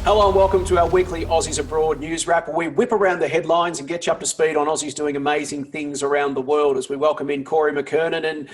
Hello and welcome to our weekly Aussies Abroad news wrap, where we whip around the headlines and get you up to speed on Aussies doing amazing things around the world, as we welcome in Corey McKernan and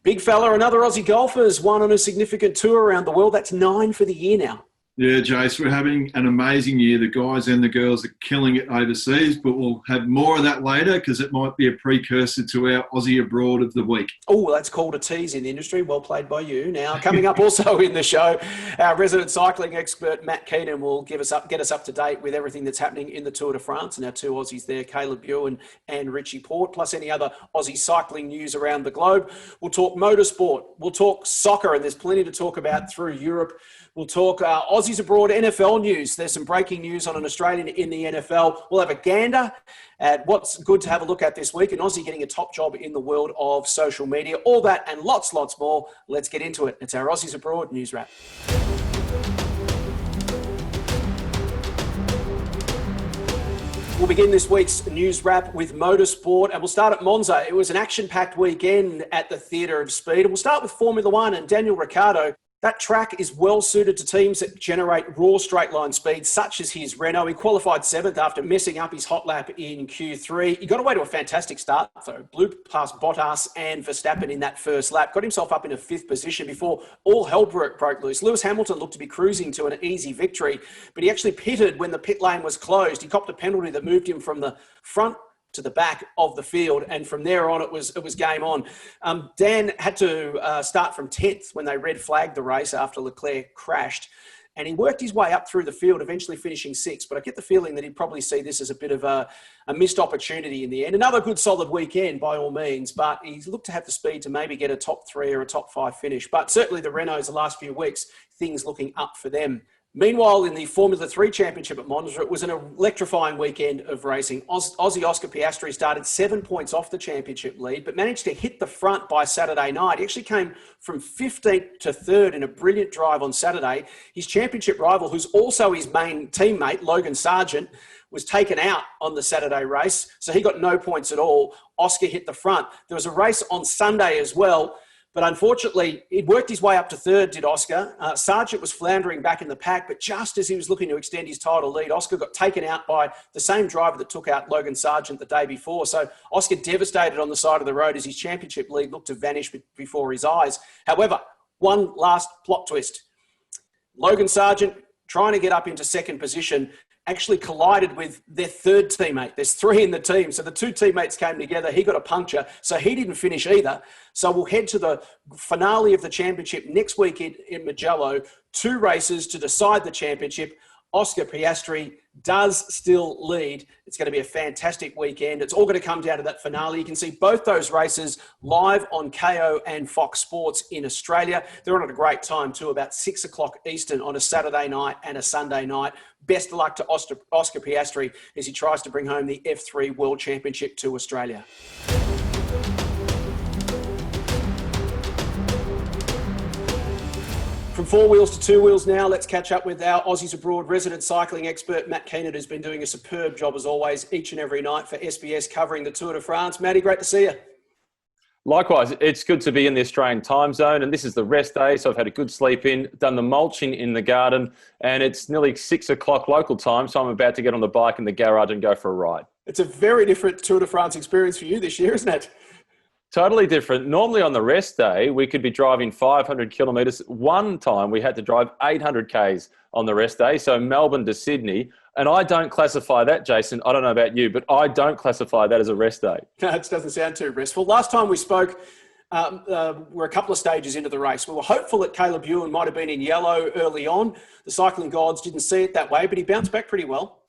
big fella, another Aussie golfer's won on a significant tour around the world. That's 9 for the year now. Yeah, Jace, we're having an amazing year. The guys and the girls are killing it overseas, but we'll have more of that later because it might be a precursor to our Aussie Abroad of the week. Oh, that's called a tease in the industry. Well played by you. Now, coming up also in the show, our resident cycling expert, Matt Keenan, will get us up to date with everything that's happening in the Tour de France and our two Aussies there, Caleb Ewan and Richie Port, plus any other Aussie cycling news around the globe. We'll talk motorsport. We'll talk soccer, and there's plenty to talk about through Europe. We'll talk Aussies Abroad NFL news. There's some breaking news on an Australian in the NFL. We'll have a gander at what's good to have a look at this week, and Aussie getting a top job in the world of social media. All that and lots more. Let's get into it. It's our Aussies Abroad news wrap. We'll begin this week's news wrap with motorsport, and we'll start at Monza. It was an action-packed weekend at the Theatre of Speed, and we'll start with Formula One and Daniel Ricciardo. That track is well suited to teams that generate raw straight line speed, such as his Renault. He qualified 7th after messing up his hot lap in Q3. He got away to a fantastic start, though. Blew past Bottas and Verstappen in that first lap. Got himself up in a 5th position before all hell broke loose. Lewis Hamilton looked to be cruising to an easy victory, but he actually pitted when the pit lane was closed. He copped a penalty that moved him from the front to the back of the field, and from there on it was game on. Dan had to start from 10th when they red flagged the race after Leclerc crashed, and he worked his way up through the field, eventually finishing 6th. But I get the feeling that he'd probably see this as a bit of a missed opportunity in the end. Another good solid weekend by all means, but he's looked to have the speed to maybe get a top 3 or a top 5 finish. But certainly the Renaults the last few weeks, things looking up for them. Meanwhile, in the Formula 3 Championship at Monza, it was an electrifying weekend of racing. Aussie Oscar Piastri started 7 points off the championship lead, but managed to hit the front by Saturday night. He actually came from 15th to 3rd in a brilliant drive on Saturday. His championship rival, who's also his main teammate, Logan Sargeant, was taken out on the Saturday race, so he got no points at all. Oscar hit the front. There was a race on Sunday as well, but unfortunately, he worked his way up to 3rd, did Oscar. Sargeant was floundering back in the pack, but just as he was looking to extend his title lead, Oscar got taken out by the same driver that took out Logan Sargeant the day before. So Oscar devastated on the side of the road as his championship lead looked to vanish before his eyes. However, one last plot twist. Logan Sargeant, trying to get up into 2nd position, actually collided with their 3rd teammate. There's 3 in the team. So the 2 teammates came together. He got a puncture, so he didn't finish either. So we'll head to the finale of the championship next week in Mugello. 2 races to decide the championship. Oscar Piastri does still lead. It's going to be a fantastic weekend. It's all going to come down to that finale. You can see both those races live on KO and Fox Sports in Australia. They're on at a great time too, about 6 o'clock Eastern on a Saturday night and a Sunday night. Best of luck to Oscar Piastri as he tries to bring home the F3 World Championship to Australia. From 4 wheels to 2 wheels now, let's catch up with our Aussies Abroad resident cycling expert, Matt Keenan, who's been doing a superb job as always each and every night for SBS covering the Tour de France. Matty, great to see you. Likewise, it's good to be in the Australian time zone, and this is the rest day, so I've had a good sleep in, done the mulching in the garden, and it's nearly 6 o'clock local time, so I'm about to get on the bike in the garage and go for a ride. It's a very different Tour de France experience for you this year, isn't it? Totally different. Normally on the rest day, we could be driving 500 kilometres. One time we had to drive 800 Ks on the rest day, so Melbourne to Sydney. And I don't classify that, Jason. I don't know about you, but I don't classify that as a rest day. That doesn't sound too restful. Last time we spoke, we're a couple of stages into the race. We were hopeful that Caleb Ewan might have been in yellow early on. The cycling gods didn't see it that way, but he bounced back pretty well.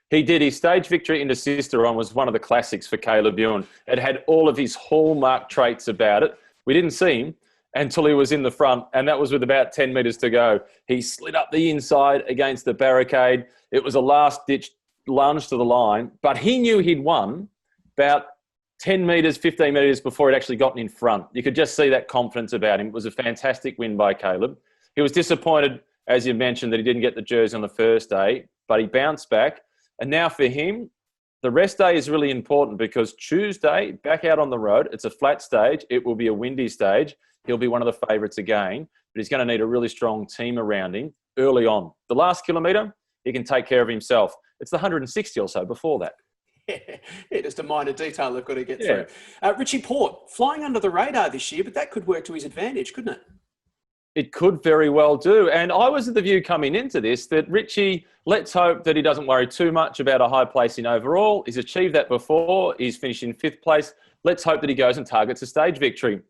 He did. His stage victory into Sisteron was one of the classics for Caleb Ewan. It had all of his hallmark traits about it. We didn't see him until he was in the front, and that was with about 10 metres to go. He slid up the inside against the barricade. It was a last-ditch lunge to the line, but he knew he'd won about 10 metres, 15 metres before he'd actually gotten in front. You could just see that confidence about him. It was a fantastic win by Caleb. He was disappointed, as you mentioned, that he didn't get the jersey on the first day, but he bounced back. And now for him, the rest day is really important because Tuesday, back out on the road, it's a flat stage. It will be a windy stage. He'll be one of the favourites again, but he's going to need a really strong team around him early on. The last kilometre, he can take care of himself. It's the 160 or so before that. Yeah, just a minor detail they've got to get through. Richie Port, flying under the radar this year, but that could work to his advantage, couldn't it? It could very well do. And I was of the view coming into this that Richie, let's hope that he doesn't worry too much about a high placing overall. He's achieved that before. He's finished in 5th place. Let's hope that he goes and targets a stage victory.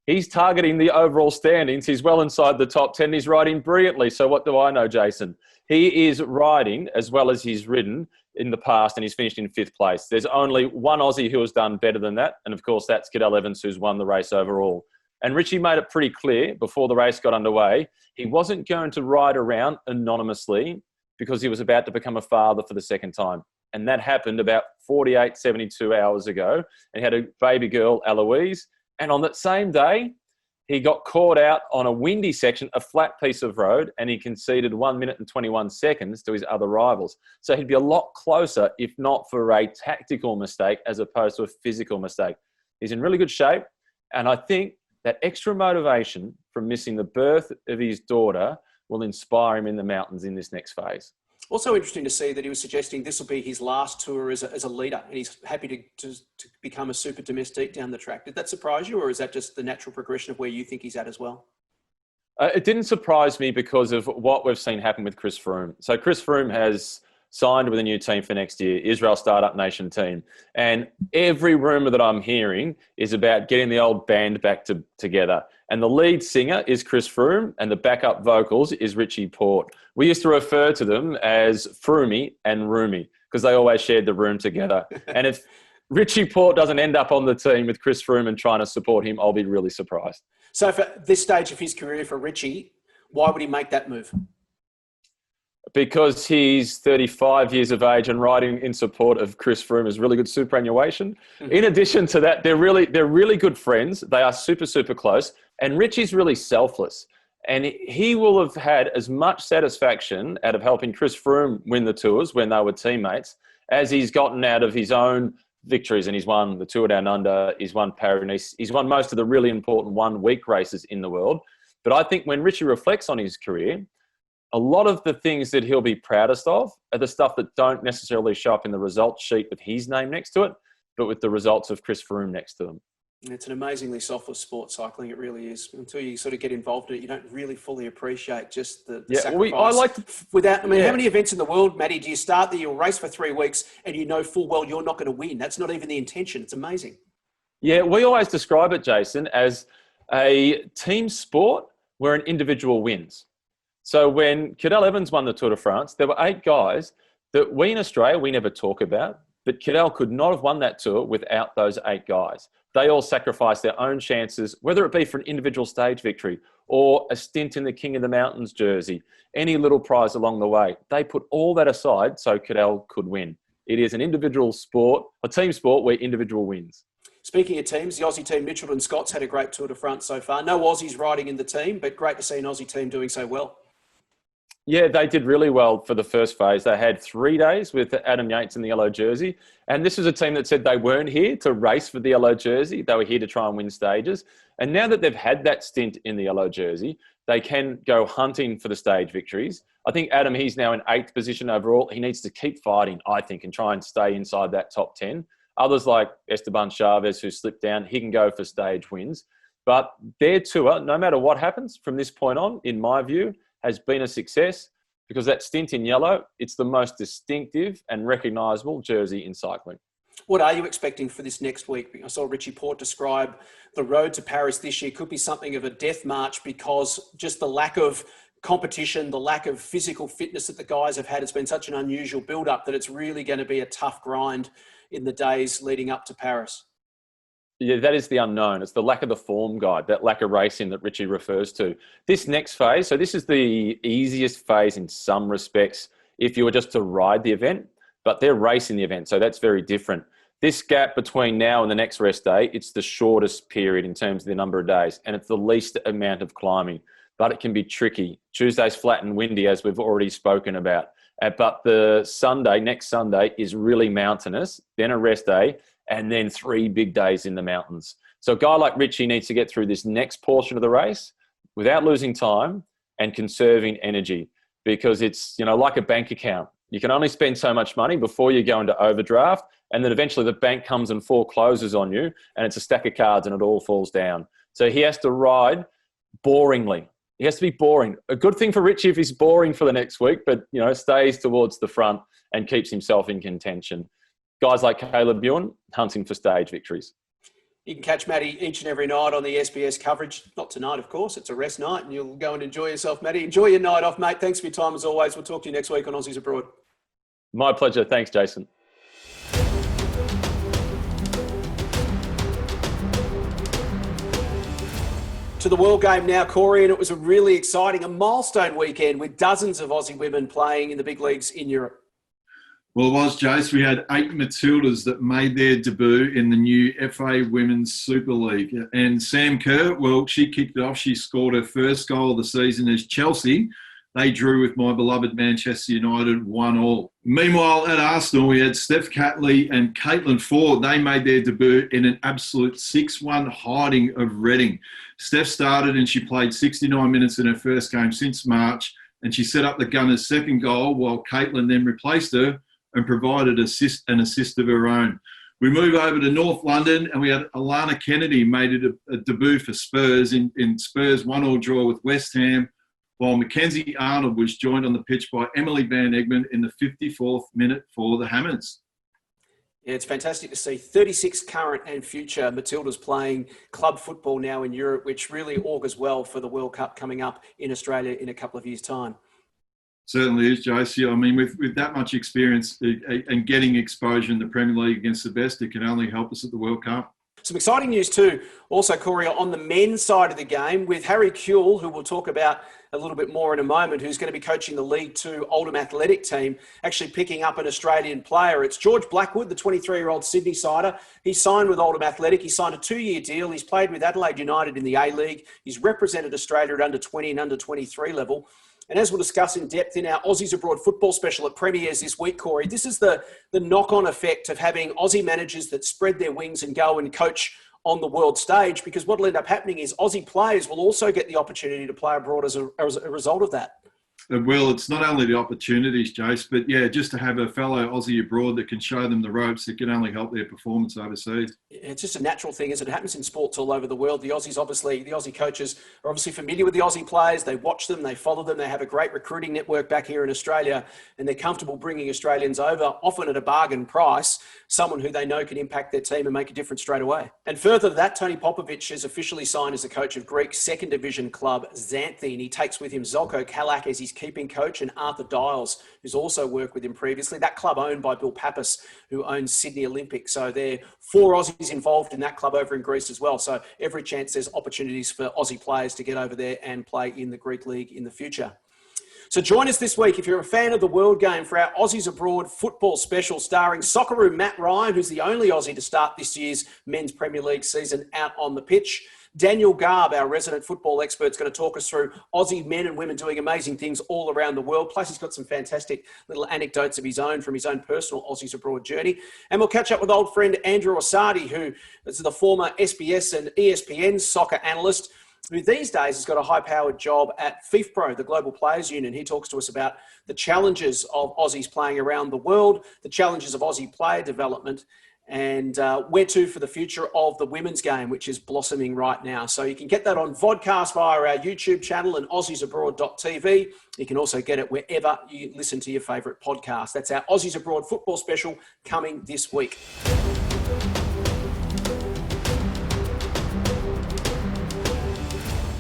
He's targeting the overall standings. He's well inside the top 10. He's riding brilliantly. So what do I know, Jason? He is riding as well as he's ridden in the past, and he's finished in 5th place. There's only one Aussie who has done better than that. And of course, that's Cadel Evans, who's won the race overall. And Richie made it pretty clear before the race got underway, he wasn't going to ride around anonymously because he was about to become a father for the second time. And that happened about 48, 72 hours ago. And he had a baby girl, Eloise. And on that same day, he got caught out on a windy section, a flat piece of road, and he conceded 1 minute and 21 seconds to his other rivals. So he'd be a lot closer if not for a tactical mistake as opposed to a physical mistake. He's in really good shape. And I think that extra motivation from missing the birth of his daughter will inspire him in the mountains in this next phase. Also interesting to see that he was suggesting this will be his last tour as a leader, and he's happy to become a super domestique down the track. Did that surprise you, or is that just the natural progression of where you think he's at as well? It didn't surprise me because of what we've seen happen with Chris Froome. So Chris Froome has signed with a new team for next year, Israel Startup Nation team. And every rumour that I'm hearing is about getting the old band back together. And the lead singer is Chris Froome and the backup vocals is Richie Port. We used to refer to them as Froomey and Roomy because they always shared the room together. And if Richie Port doesn't end up on the team with Chris Froome and trying to support him, I'll be really surprised. So for this stage of his career for Richie, why would he make that move? Because he's 35 years of age and riding in support of Chris Froome is really good superannuation. Mm-hmm. In addition to that, they're really good friends. They are super, super close. And Richie's really selfless. And he will have had as much satisfaction out of helping Chris Froome win the tours when they were teammates as he's gotten out of his own victories. And he's won the Tour Down Under, he's won Paris-Nice, he's won most of the really important one-week races in the world. But I think when Richie reflects on his career, a lot of the things that he'll be proudest of are the stuff that don't necessarily show up in the results sheet with his name next to it, but with the results of Chris Froome next to them. It's an amazingly selfless sport, cycling. It really is. Until you sort of get involved in it, you don't really fully appreciate just the sacrifice. How many events in the world, Matty, do you start that you'll race for 3 weeks and you know full well you're not going to win? That's not even the intention. It's amazing. Yeah, we always describe it, Jason, as a team sport where an individual wins. So when Cadel Evans won the Tour de France, there were 8 guys that we in Australia, we never talk about, but Cadel could not have won that tour without those 8 guys. They all sacrificed their own chances, whether it be for an individual stage victory or a stint in the King of the Mountains jersey, any little prize along the way. They put all that aside so Cadel could win. It is an individual sport, a team sport where individual wins. Speaking of teams, the Aussie team, Mitchell and Scott's had a great Tour de France so far. No Aussies riding in the team, but great to see an Aussie team doing so well. Yeah, they did really well for the first phase. They had 3 days with Adam Yates in the yellow jersey. And this was a team that said they weren't here to race for the yellow jersey. They were here to try and win stages. And now that they've had that stint in the yellow jersey, they can go hunting for the stage victories. I think Adam, he's now in 8th position overall. He needs to keep fighting, I think, and try and stay inside that top 10. Others like Esteban Chavez, who slipped down, he can go for stage wins. But their tour, no matter what happens from this point on, in my view, has been a success because that stint in yellow, it's the most distinctive and recognisable jersey in cycling. What are you expecting for this next week? I saw Richie Port describe the road to Paris this year could be something of a death march because just the lack of competition, the lack of physical fitness that the guys have had, it's been such an unusual build-up that it's really going to be a tough grind in the days leading up to Paris. Yeah, that is the unknown. It's the lack of the form guide, that lack of racing that Richie refers to. This next phase, so this is the easiest phase in some respects if you were just to ride the event, but they're racing the event, so that's very different. This gap between now and the next rest day, it's the shortest period in terms of the number of days, and it's the least amount of climbing, but it can be tricky. Tuesday's flat and windy, as we've already spoken about, but the Sunday, next Sunday, is really mountainous, then a rest day, and then 3 big days in the mountains. So a guy like Richie needs to get through this next portion of the race without losing time and conserving energy, because it's, like a bank account. You can only spend so much money before you go into overdraft, and then eventually the bank comes and forecloses on you, and it's a stack of cards and it all falls down. So he has to ride boringly. He has to be boring. A good thing for Richie if he's boring for the next week, but, stays towards the front and keeps himself in contention. Guys like Caleb Ewan hunting for stage victories. You can catch Matty each and every night on the SBS coverage. Not tonight, of course. It's a rest night and you'll go and enjoy yourself, Matty. Enjoy your night off, mate. Thanks for your time as always. We'll talk to you next week on Aussies Abroad. My pleasure. Thanks, Jason. To the World Game now, Corey, and it was a really exciting, a milestone weekend with dozens of Aussie women playing in the big leagues in Europe. Well, it was, Jace. We had 8 Matildas that made their debut in the new FA Women's Super League. And Sam Kerr, well, she kicked it off. She scored her first goal of the season as Chelsea. They drew with my beloved Manchester United 1-1. Meanwhile, at Arsenal, we had Steph Catley and Caitlin Ford. They made their debut in an absolute 6-1 hiding of Reading. Steph started and she played 69 minutes in her first game since March, and she set up the Gunners' second goal while Caitlin then replaced her and provided an assist of her own. We move over to North London and we had Alana Kennedy made it a debut for Spurs in Spurs' 1-1 draw with West Ham, while Mackenzie Arnold was joined on the pitch by Emily Van Egmond in the 54th minute for the Hammers. Yeah, it's fantastic to see 36 current and future Matildas playing club football now in Europe, which really augurs well for the World Cup coming up in Australia in a couple of years' time. Certainly is, JC. I mean, with that much experience and getting exposure in the Premier League against the best, it can only help us at the World Cup. Some exciting news too, also, Corey, on the men's side of the game with Harry Kewell, who we'll talk about a little bit more in a moment, who's going to be coaching the League 2 Oldham Athletic team, actually picking up an Australian player. It's George Blackwood, the 23-year-old Sydney-sider. He signed with Oldham Athletic. He signed a 2-year deal. He's played with Adelaide United in the A-League. He's represented Australia at under 20 and under 23 level. And as we'll discuss in depth in our Aussies Abroad football special at Premiers this week, Corey, this is the knock-on effect of having Aussie managers that spread their wings and go and coach on the world stage, because what will end up happening is Aussie players will also get the opportunity to play abroad as a result of that. Well, it's not only the opportunities, Jace, but yeah, just to have a fellow Aussie abroad that can show them the ropes, it can only help their performance overseas. It's just a natural thing, as it happens in sports all over the world. The Aussie coaches are obviously familiar with the Aussie players. They watch them, they follow them. They have a great recruiting network back here in Australia, and they're comfortable bringing Australians over, often at a bargain price, someone who they know can impact their team and make a difference straight away. And further to that, Tony Popovic is officially signed as the coach of Greek second division club Xanthi, and he takes with him Zelko Kalak as his keeping coach and Arthur Dials, who's also worked with him previously. That club owned by Bill Pappas, who owns Sydney Olympic. So there are 4 Aussies involved in that club over in Greece as well. So every chance there's opportunities for Aussie players to get over there and play in the Greek league in the future. So join us this week if you're a fan of the World Game for our Aussies Abroad football special starring Socceroo Matt Ryan, who's the only Aussie to start this year's Men's Premier League season out on the pitch. Daniel Garb, our resident football expert, is going to talk us through Aussie men and women doing amazing things all around the world. Plus, he's got some fantastic little anecdotes of his own from his own personal Aussies Abroad journey. And we'll catch up with old friend Andrew Orsatti, who is the former SBS and ESPN soccer analyst, who these days has got a high-powered job at FIFPro, the Global Players Union. He talks to us about the challenges of Aussies playing around the world, the challenges of Aussie player development, and where to for the future of the women's game, which is blossoming right now. So you can get that on vodcast via our YouTube channel and aussiesabroad.tv. You can also get it wherever you listen to your favourite podcast. That's our Aussies Abroad football special coming this week.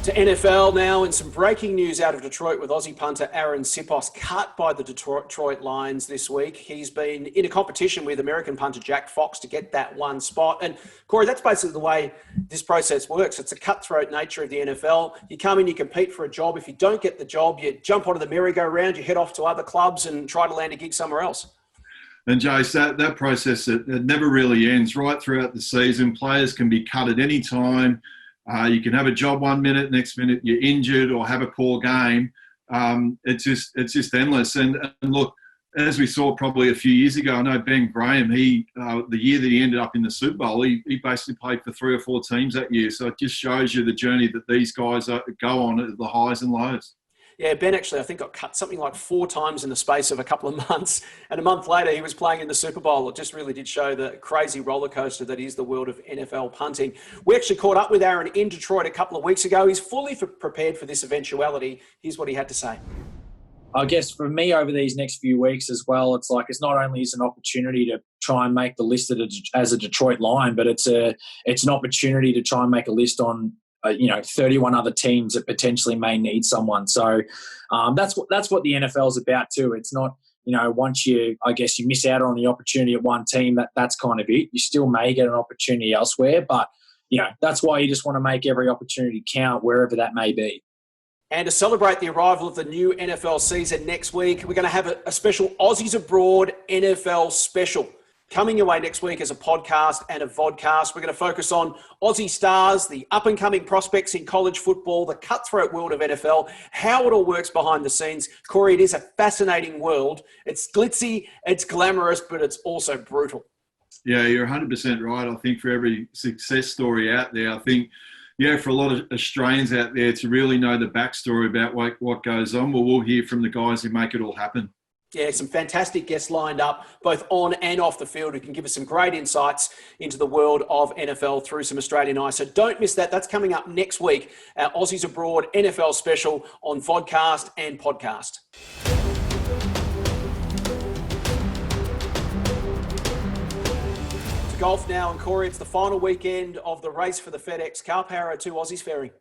To NFL now, and some breaking news out of Detroit with Aussie punter Aaron Sipos cut by the Detroit Lions this week. He's been in a competition with American punter Jack Fox to get that one spot. And Corey, that's basically the way this process works. It's a cutthroat nature of the NFL. You come in, you compete for a job. If you don't get the job, you jump onto the merry-go-round, you head off to other clubs and try to land a gig somewhere else. And Jace, that process, it never really ends. Right throughout the season, players can be cut at any time. You can have a job 1 minute, next minute you're injured or have a poor game. It's just endless. And look, as we saw probably a few years ago, I know Ben Graham, the year that he ended up in the Super Bowl, he basically played for 3 or 4 teams that year. So it just shows you the journey that these guys go on at the highs and lows. Yeah, Ben actually, I think, got cut something like 4 times in the space of a couple of months. And a month later, he was playing in the Super Bowl. It just really did show the crazy roller coaster that is the world of NFL punting. We actually caught up with Aaron in Detroit a couple of weeks ago. He's fully prepared for this eventuality. Here's what he had to say. I guess for me over these next few weeks as well, it's like it's not only is an opportunity to try and make the list as a Detroit Lion, but it's an opportunity to try and make a list on 31 other teams that potentially may need someone. So that's what the NFL is about too. It's not, once you miss out on the opportunity at one team, that's kind of it. You still may get an opportunity elsewhere, but that's why you just want to make every opportunity count wherever that may be. And to celebrate the arrival of the new NFL season next week, we're going to have a special Aussies Abroad NFL special coming your way next week as a podcast and a vodcast. We're going to focus on Aussie stars, the up-and-coming prospects in college football, the cutthroat world of NFL, how it all works behind the scenes. Corey, it is a fascinating world. It's glitzy, it's glamorous, but it's also brutal. Yeah, you're 100% right. I think for every success story out there, I think, for a lot of Australians out there to really know the backstory about what goes on, we'll hear from the guys who make it all happen. Yeah, some fantastic guests lined up, both on and off the field, who can give us some great insights into the world of NFL through some Australian eyes. So don't miss that. That's coming up next week, our Aussies Abroad NFL special on vodcast and podcast. To golf now, and Corey, it's the final weekend of the race for the FedEx Cup. How are our 2 Aussies faring?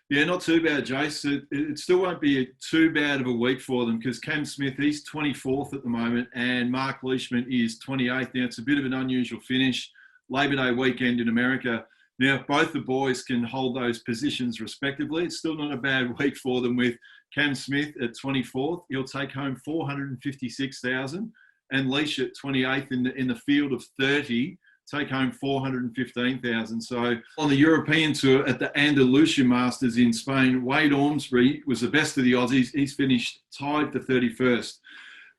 Yeah, not too bad, Jace. It still won't be too bad of a week for them because Cam Smith, he's 24th at the moment and Mark Leishman is 28th. Now, it's a bit of an unusual finish. Labor Day weekend in America. Now, if both the boys can hold those positions respectively, it's still not a bad week for them with Cam Smith at 24th. He'll take home $456,000 and Leish at 28th in the field of 30. Take home $415,000. So on the European Tour at the Andalusia Masters in Spain, Wade Ormsby was the best of the Aussies. He's finished tied for 31st.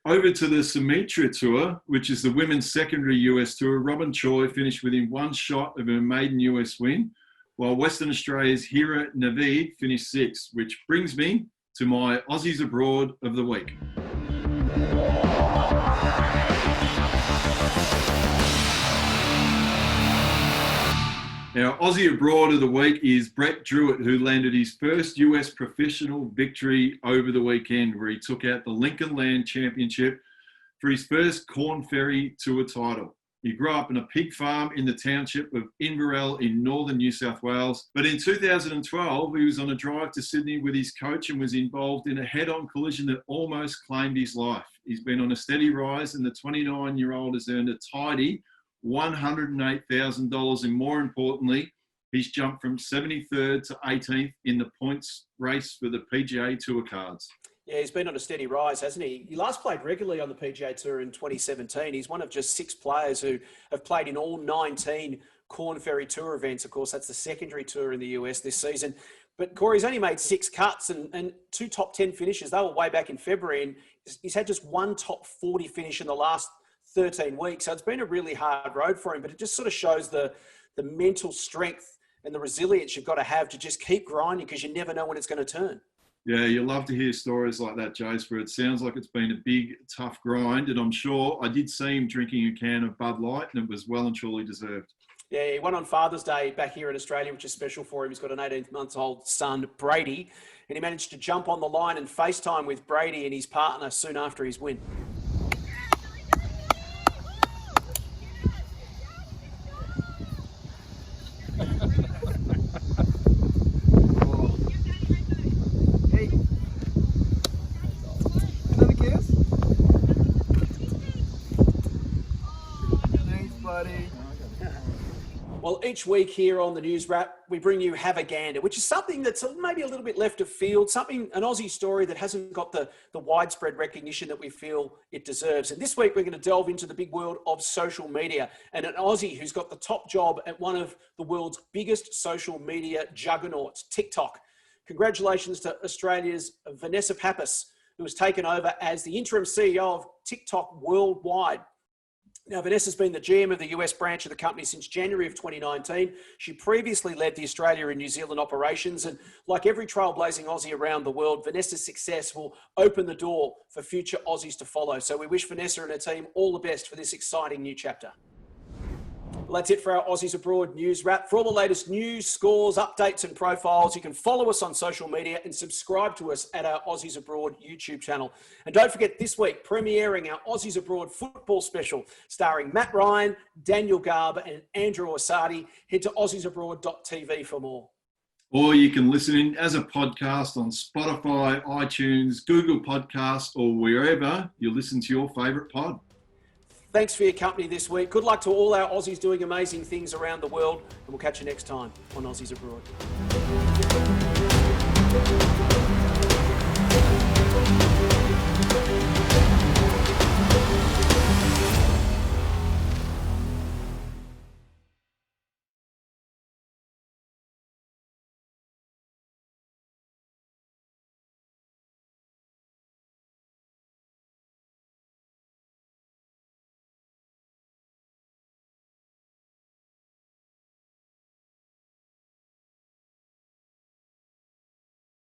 Over to the Sumitra Tour, which is the women's secondary US Tour, Robin Choi finished within 1 shot of her maiden US win, while Western Australia's Hira Naveed finished 6th, which brings me to my Aussies Abroad of the week. Now, Aussie Abroad of the week is Brett Druitt, who landed his first US professional victory over the weekend, where he took out the Lincoln Land Championship for his first Corn Ferry Tour title. He grew up in a pig farm in the township of Inverell in northern New South Wales. But in 2012, he was on a drive to Sydney with his coach and was involved in a head-on collision that almost claimed his life. He's been on a steady rise, and the 29-year-old has earned a tidy $108,000, and more importantly, he's jumped from 73rd to 18th in the points race for the PGA Tour cards. Yeah, he's been on a steady rise, hasn't he? He last played regularly on the PGA Tour in 2017. He's one of just 6 players who have played in all 19 Corn Ferry Tour events. Of course, that's the secondary tour in the US this season. But Corey's only made 6 cuts and 2 top 10 finishes. They were way back in February, and he's had just 1 top 40 finish in the last 13 weeks. So it's been a really hard road for him, but it just sort of shows the mental strength and the resilience you've got to have to just keep grinding, because you never know when it's going to turn. Yeah, you love to hear stories like that, Jace, where it sounds like it's been a big, tough grind. And I'm sure I did see him drinking a can of Bud Light, and it was well and truly deserved. Yeah, he won on Father's Day back here in Australia, which is special for him. He's got an 18-month-old son, Brady, and he managed to jump on the line and FaceTime with Brady and his partner soon after his win. Well, each week here on the News Wrap, we bring you Have a Gander, which is something that's maybe a little bit left of field, an Aussie story that hasn't got the widespread recognition that we feel it deserves. And this week, we're going to delve into the big world of social media and an Aussie who's got the top job at one of the world's biggest social media juggernauts, TikTok. Congratulations to Australia's Vanessa Pappas, who has taken over as the interim CEO of TikTok worldwide. Now, Vanessa's been the GM of the US branch of the company since January of 2019. She previously led the Australia and New Zealand operations. And like every trailblazing Aussie around the world, Vanessa's success will open the door for future Aussies to follow. So we wish Vanessa and her team all the best for this exciting new chapter. Well, that's it for our Aussies Abroad news wrap. For all the latest news, scores, updates and profiles, you can follow us on social media and subscribe to us at our Aussies Abroad YouTube channel. And don't forget, this week, premiering our Aussies Abroad football special starring Matt Ryan, Daniel Gard and Andrew Orsatti. Head to aussiesabroad.tv for more. Or you can listen in as a podcast on Spotify, iTunes, Google Podcasts, or wherever you listen to your favourite pod. Thanks for your company this week. Good luck to all our Aussies doing amazing things around the world. And we'll catch you next time on Aussies Abroad.